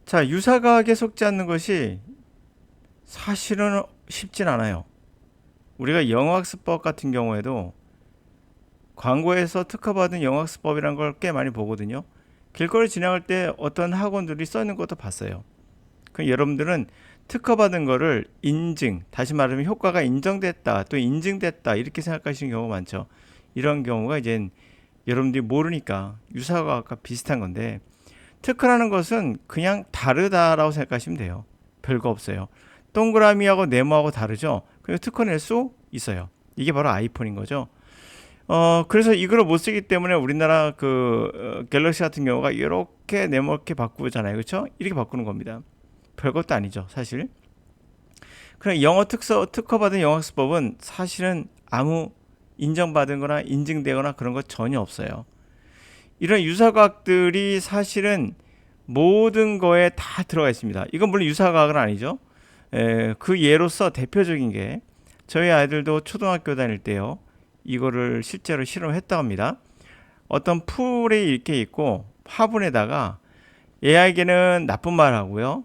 자, 유사과학에 속지 않는 것이 사실은 쉽진 않아요. 우리가 영어학습법 같은 경우에도 광고에서 특허받은 영어학습법이란 걸 꽤 많이 보거든요. 길거리 지나갈 때 어떤 학원들이 써 있는 것도 봤어요. 그럼 여러분들은 특허받은 거를 인증, 다시 말하면 효과가 인정됐다, 또 인증됐다 이렇게 생각하시는 경우가 많죠. 이런 경우가 이제 여러분들이 모르니까 유사과학과 비슷한 건데, 특허라는 것은 그냥 다르다라고 생각하시면 돼요. 별거 없어요. 동그라미하고 네모하고 다르죠. 그래서 특허 낼 수 있어요. 이게 바로 아이폰인 거죠. 그래서 이걸 못 쓰기 때문에 우리나라 갤럭시 같은 경우가 이렇게 네모렇게 바꾸잖아요. 그렇죠? 이렇게 바꾸는 겁니다. 별것도 아니죠, 사실. 그럼 특허받은 영어학습법은 사실은 아무 인정받은 거나 인증되거나 그런 거 전혀 없어요. 이런 유사과학들이 사실은 모든 거에 다 들어가 있습니다. 이건 물론 유사과학은 아니죠. 그 예로서 대표적인 게 저희 아이들도 초등학교 다닐 때요. 이거를 실제로 실험했다고 합니다. 어떤 풀이 이렇게 있고 화분에다가 얘에게는 나쁜 말 하고요.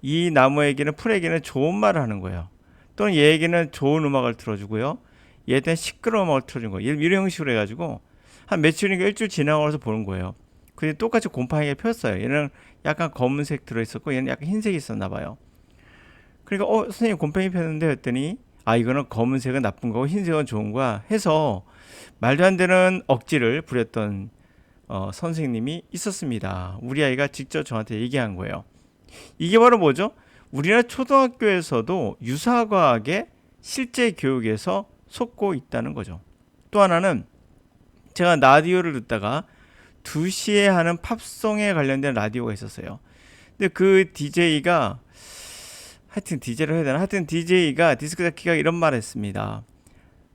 이 나무에게는 풀에게는 좋은 말을 하는 거예요. 또는 얘에게는 좋은 음악을 틀어주고요. 얘한테는 시끄러운 음악을 틀어준 거예요. 이런 형식으로 해가지고 한 며칠인가 일주일 지나고 나서 보는 거예요. 근데 똑같이 곰팡이가 폈어요. 얘는 약간 검은색 들어있었고 얘는 약간 흰색이 있었나 봐요. 그러니까 선생님 곰팡이 폈는데 했더니 이거는 검은색은 나쁜 거고 흰색은 좋은 거야 해서 말도 안 되는 억지를 부렸던 선생님이 있었습니다. 우리 아이가 직접 저한테 얘기한 거예요. 이게 바로 뭐죠? 우리나라 초등학교에서도 유사과학의 실제 교육에서 속고 있다는 거죠. 또 하나는 제가 라디오를 듣다가 2시에 하는 팝송에 관련된 라디오가 있었어요. 근데 그 DJ가 하여튼 DJ를 해야 되나? 하여튼 DJ가 디스크 자키가 이런 말을 했습니다.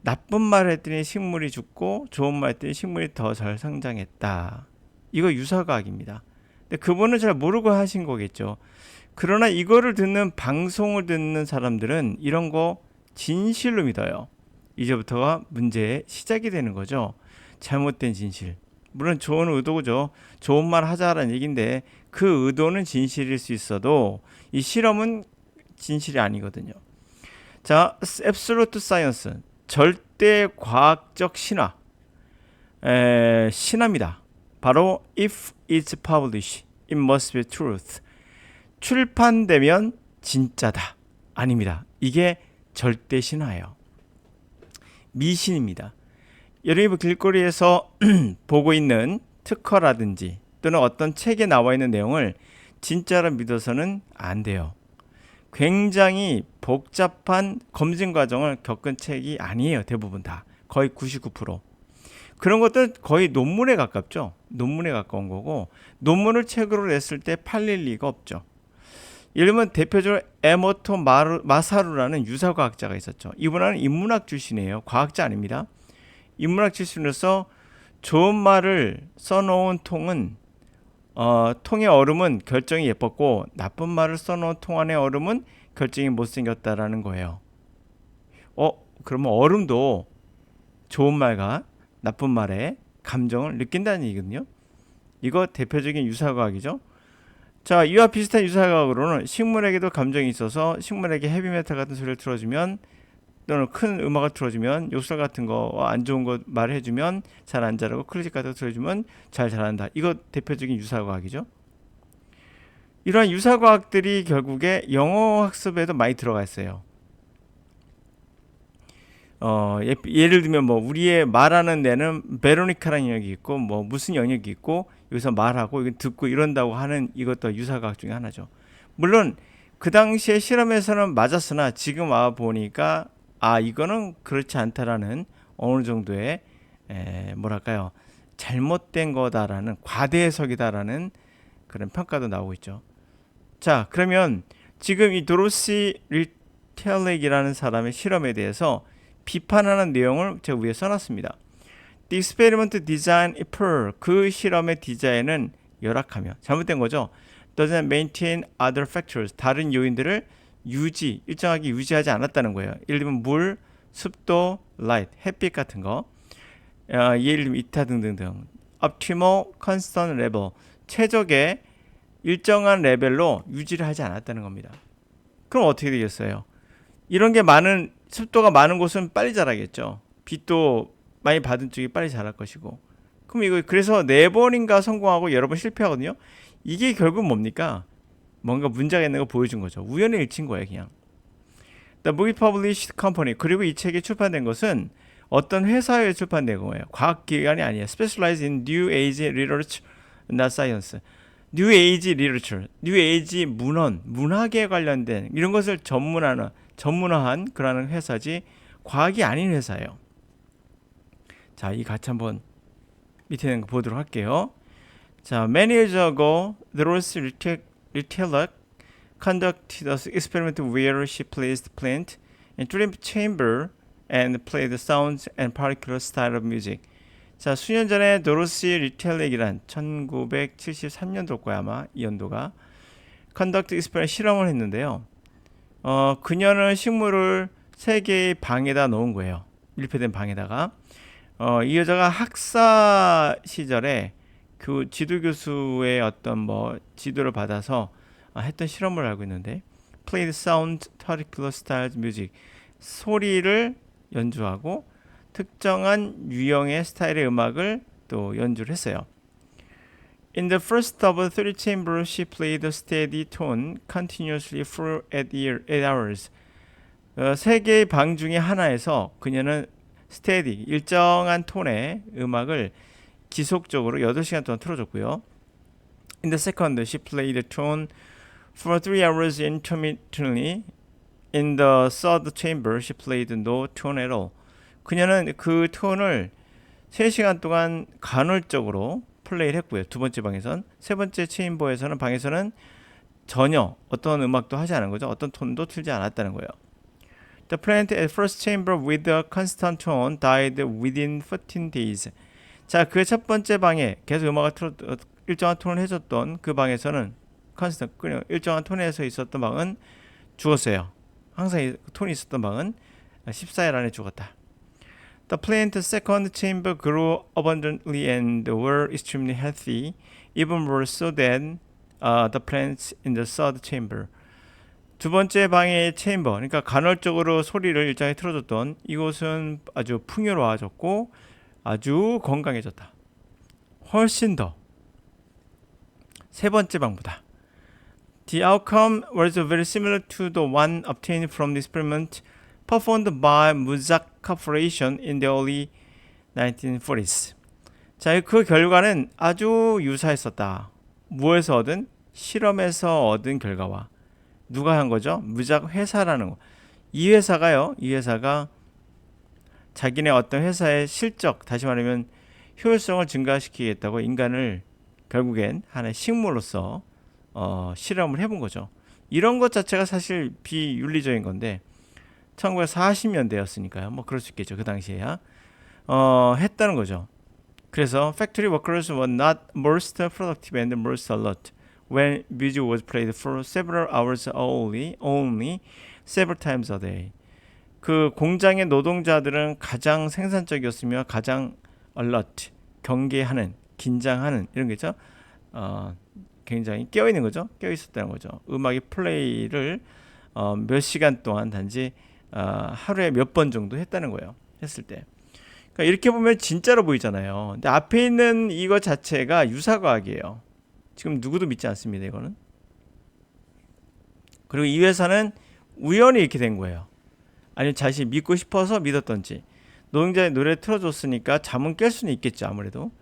나쁜 말을 했더니 식물이 죽고 좋은 말 했더니 식물이 더 잘 성장했다. 이거 유사과학입니다. 근데 그분은 잘 모르고 하신 거겠죠. 그러나 이거를 듣는 방송을 듣는 사람들은 이런 거 진실로 믿어요. 이제부터가 문제의 시작이 되는 거죠. 잘못된 진실. 물론 좋은 의도죠. 좋은 말 하자라는 얘기인데 그 의도는 진실일 수 있어도 이 실험은 진실이 아니거든요. 자, absolute science. 절대 과학적 신화. 신화입니다. 바로 if it's published, it must be truth. 출판되면 진짜다. 아닙니다. 이게 절대 신화예요. 미신입니다. 여러분이 길거리에서 보고 있는 특허라든지 또는 어떤 책에 나와 있는 내용을 진짜로 믿어서는 안 돼요. 굉장히 복잡한 검증 과정을 겪은 책이 아니에요. 대부분 다. 거의 99%. 그런 것들 거의 논문에 가깝죠. 논문에 가까운 거고 논문을 책으로 냈을 때 팔릴 리가 없죠. 예를 들면 대표적으로 에모토 마사루라는 유사과학자가 있었죠. 이분은 인문학 출신이에요. 과학자 아닙니다. 인문학 출신으로서 좋은 말을 써놓은 통의 얼음은 결정이 예뻤고 나쁜 말을 써놓은 통 안의 얼음은 결정이 못생겼다라는 거예요. 그러면 얼음도 좋은 말과 나쁜 말에 감정을 느낀다는 얘기거든요. 이거 대표적인 유사과학이죠. 자, 이와 비슷한 유사과학으로는 식물에게도 감정이 있어서 식물에게 헤비메탈 같은 소리를 틀어주면 또는 큰 음악을 틀어주면 욕설 같은 거 안 좋은 거 말해주면 잘 안 자라고 클래식 같은 거 틀어주면 잘 자란다. 이거 대표적인 유사과학이죠. 이러한 유사과학들이 결국에 영어 학습에도 많이 들어가 있어요. 예를 들면 뭐 우리의 말하는 데는 베로니카라는 영역이 있고 뭐 무슨 영역이 있고 여기서 말하고 이건 듣고 이런다고 하는 이것도 유사과학 중에 하나죠. 물론 그 당시에 실험에서는 맞았으나 지금 와 보니까 이거는 그렇지 않다라는 어느 정도의 뭐랄까요, 잘못된 거다라는 과대 해석이다라는 그런 평가도 나오고 있죠. 자, 그러면 지금 이 도로시 리텔렉이라는 사람의 실험에 대해서 비판하는 내용을 제가 위에 써놨습니다. The experiment design is poor. 그 실험의 디자인은 열악하며 잘못된 거죠. Doesn't maintain other factors. 다른 요인들을 일정하게 유지하지 않았다는 거예요. 예를 들면 물, 습도, light, 햇빛 같은 거. 예를 들면 이타 등등등. Optimal constant level. 최적의 일정한 레벨로 유지를 하지 않았다는 겁니다. 그럼 어떻게 되겠어요? 이런 게 많은 습도가 많은 곳은 빨리 자라겠죠. 빛도 많이 받은 쪽이 빨리 자랄 것이고. 그럼 이거 그래서 4번인가 성공하고 여러 번 실패하거든요. 이게 결국 뭡니까? 뭔가 문제가 있는 거 보여준 거죠. 우연의 일치인 거예요, 그냥. The Book Published Company. 그리고 이 책이 출판된 것은 어떤 회사에 출판된 거예요. 과학기관이 아니에요. Specialized in New Age Literature, not Science. New Age Literature, New Age 문헌, 문학에 관련된 이런 것을 전문화한 그러한 회사지 과학이 아닌 회사예요. 자, 이 같이 한번 밑에 있는 거 보도록 할게요. 자, many years ago, Dorothy Littlejohn conducted an experiment where she placed plant in dream chamber and played sounds and particular style of music. 자, 수년 전에 도로시 리텔렉이란 1973년도일 거야 아마 이 연도가 conduct experiment 실험을 했는데요. 그녀는 식물을 3개의 방에다 놓은 거예요. 밀폐된 방에다가. 이 여자가 학사 시절에 그 지도 교수의 어떤 뭐 지도를 받아서 했던 실험을 알고 있는데 played sound particular style music 소리를 연주하고 특정한 유형의 스타일의 음악을 또 연주를 했어요. In the first of the 3 chambers, she played a steady tone continuously for 8 hours. 3개의 방 중에 하나에서 그녀는 steady, 일정한 톤의 음악을 지속적으로 8시간 동안 틀어줬고요. In the second, she played a tone for 3 hours intermittently. In the third chamber, she played no tone at all. 그녀는 그 톤을 3시간 동안 간헐적으로 플레이를 했고요. 두 번째 방에선. 세 번째 체인버에서는 방에서는 전혀 어떤 음악도 하지 않은 거죠. 어떤 톤도 틀지 않았다는 거예요. The plant at first chamber with a constant tone died within 14 days. 자, 그 첫 번째 방에 계속 음악을 일정한 톤을 해줬던 그 방에서는 constant, 일정한 톤에서 있었던 방은 죽었어요. 항상 톤이 있었던 방은 14일 안에 죽었다. The plant's second chamber grew abundantly and were extremely healthy, even more so than the plants in the third chamber. 두 번째 방의 체인버, 그러니까 간헐적으로 소리를 일정하게 틀어줬던 이곳은 아주 풍요로워졌고 아주 건강해졌다. 훨씬 더 세 번째 방보다. The outcome was very similar to the one obtained from the experiment performed by Muzak Corporation in the early 1940s. 자, 그 결과는 아주 유사했었다. 무에서 얻은? 실험에서 얻은 결과와. 누가 한 거죠? 무작 회사라는 거. 이 회사가 자기네 어떤 회사의 실적, 다시 말하면 효율성을 증가시키겠다고 인간을 결국엔 하나의 식물로서 실험을 해본 거죠. 이런 것 자체가 사실 비윤리적인 건데 1940년대였으니까요. 뭐 그럴 수 있겠죠. 그 당시에야 했다는 거죠. 그래서 factory workers were not most productive and most alert when music was played for several hours only several times a day. 그 공장의 노동자들은 가장 생산적이었으며 가장 alert, 경계하는, 긴장하는 이런 게 있죠. 굉장히 깨어 있는 거죠. 깨어 있었다는 거죠. 음악의 플레이를 몇 시간 동안 단지 하루에 몇 번 정도 했다는 거예요. 했을 때. 그러니까 이렇게 보면 진짜로 보이잖아요. 근데 앞에 있는 이거 자체가 유사과학이에요. 지금 누구도 믿지 않습니다. 이거는. 그리고 이 회사는 우연히 이렇게 된 거예요. 아니면 자신이 믿고 싶어서 믿었던지. 노동자의 노래 틀어줬으니까 잠은 깰 수는 있겠죠. 아무래도.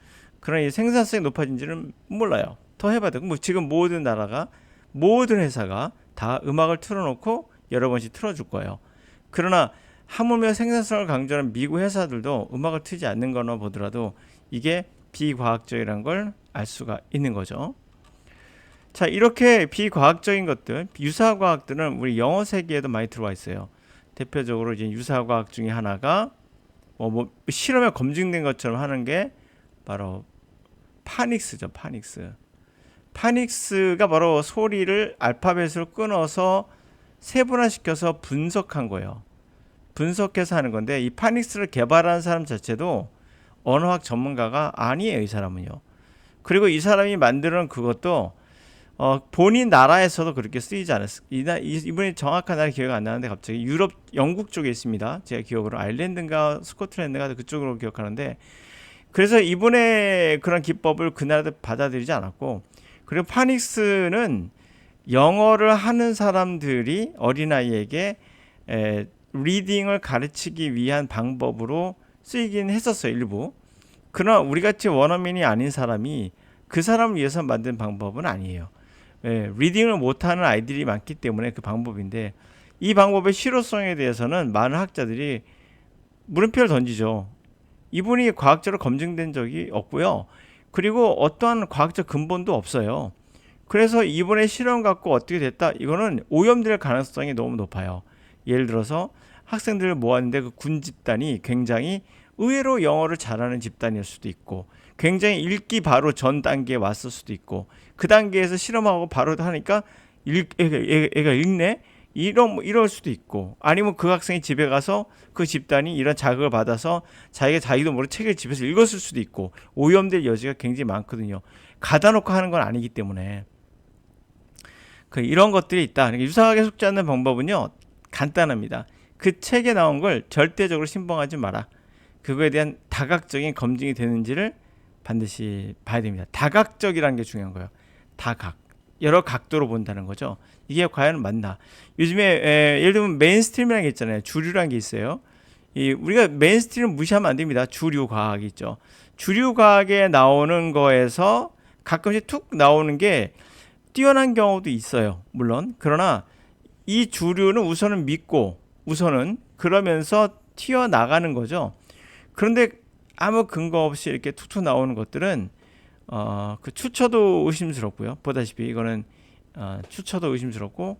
그러나 이 생산성이 높아진지는 몰라요. 더 해봐야 되고. 뭐 지금 모든 나라가 모든 회사가 다 음악을 틀어놓고 여러 번씩 틀어줄 거예요. 그러나 하물며 생산성을 강조하는 미국 회사들도 음악을 틀지 않는 거나 보더라도 이게 비과학적이라는 걸 알 수가 있는 거죠. 자, 이렇게 비과학적인 것들, 유사과학들은 우리 영어 세계에도 많이 들어와 있어요. 대표적으로 이제 유사과학 중에 하나가 뭐 실험에 검증된 것처럼 하는 게 바로 파닉스죠. 파닉스가 바로 소리를 알파벳으로 끊어서 세분화시켜서 분석한 거예요. 분석해서 하는 건데 이 파닉스를 개발한 사람 자체도 언어학 전문가가 아니에요. 이 사람은요. 그리고 이 사람이 만드는 그것도 본인 나라에서도 그렇게 쓰이지 않았어요. 이분이 정확한 나라 기억이 안 나는데 갑자기 유럽 영국 쪽에 있습니다. 제가 기억으로 아일랜드인가 스코틀랜드가 그쪽으로 기억하는데 그래서 이분의 그런 기법을 그 나라들 받아들이지 않았고 그리고 파닉스는 영어를 하는 사람들이 어린아이에게 리딩을 가르치기 위한 방법으로 쓰이긴 했었어요. 일부. 그러나 우리같이 원어민이 아닌 사람이 그 사람을 위해서 만든 방법은 아니에요. 리딩을 못하는 아이들이 많기 때문에 그 방법인데 이 방법의 실효성에 대해서는 많은 학자들이 물음표를 던지죠. 이분이 과학적으로 검증된 적이 없고요. 그리고 어떠한 과학적 근본도 없어요. 그래서 이번에 실험 갖고 어떻게 됐다? 이거는 오염될 가능성이 너무 높아요. 예를 들어서 학생들을 모았는데 그 군 집단이 굉장히 의외로 영어를 잘하는 집단일 수도 있고 굉장히 읽기 바로 전 단계에 왔을 수도 있고 그 단계에서 실험하고 바로 하니까 애가 읽네? 이럴 수도 있고 아니면 그 학생이 집에 가서 그 집단이 이런 자극을 받아서 자기도 모르게 책을 집에서 읽었을 수도 있고 오염될 여지가 굉장히 많거든요. 가다 놓고 하는 건 아니기 때문에 이런 것들이 있다. 그러니까 유사하게 속지 않는 방법은요 간단합니다. 그 책에 나온 걸 절대적으로 신봉하지 마라. 그거에 대한 다각적인 검증이 되는지를 반드시 봐야 됩니다. 다각적이라는 게 중요한 거예요. 다각. 여러 각도로 본다는 거죠. 이게 과연 맞나? 요즘에 예를 들면 메인스트림이라는 게 있잖아요. 주류라는 게 있어요. 우리가 메인스트림 무시하면 안 됩니다. 주류 과학이 있죠. 주류 과학에 나오는 거에서 가끔씩 툭 나오는 게 뛰어난 경우도 있어요. 물론. 그러나 이 주류는 우선은 믿고 우선은 그러면서 튀어나가는 거죠. 그런데 아무 근거 없이 이렇게 툭툭 나오는 것들은 그 추천도 의심스럽고요. 보다시피 이거는 추천도 의심스럽고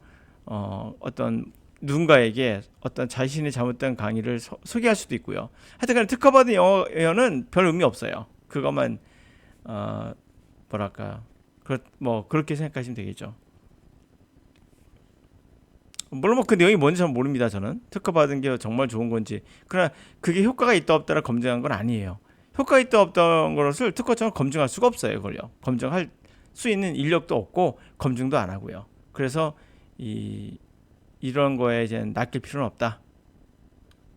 어떤 누군가에게 어떤 자신이 잘못된 강의를 소개할 수도 있고요. 하여튼 특허받은 영어는 별 의미 없어요. 그것만 뭐랄까 그렇게 생각하시면 되겠죠. 물론 그 내용이 뭔지 잘 모릅니다. 저는 특허받은 게 정말 좋은 건지 그러나 그게 효과가 있다 없다를 검증한 건 아니에요. 효과 있다 없다는 것을 특허처럼 검증할 수가 없어요. 그걸요. 검증할 수 있는 인력도 없고 검증도 안 하고요. 그래서 이런 거에 이제 낚일 필요는 없다.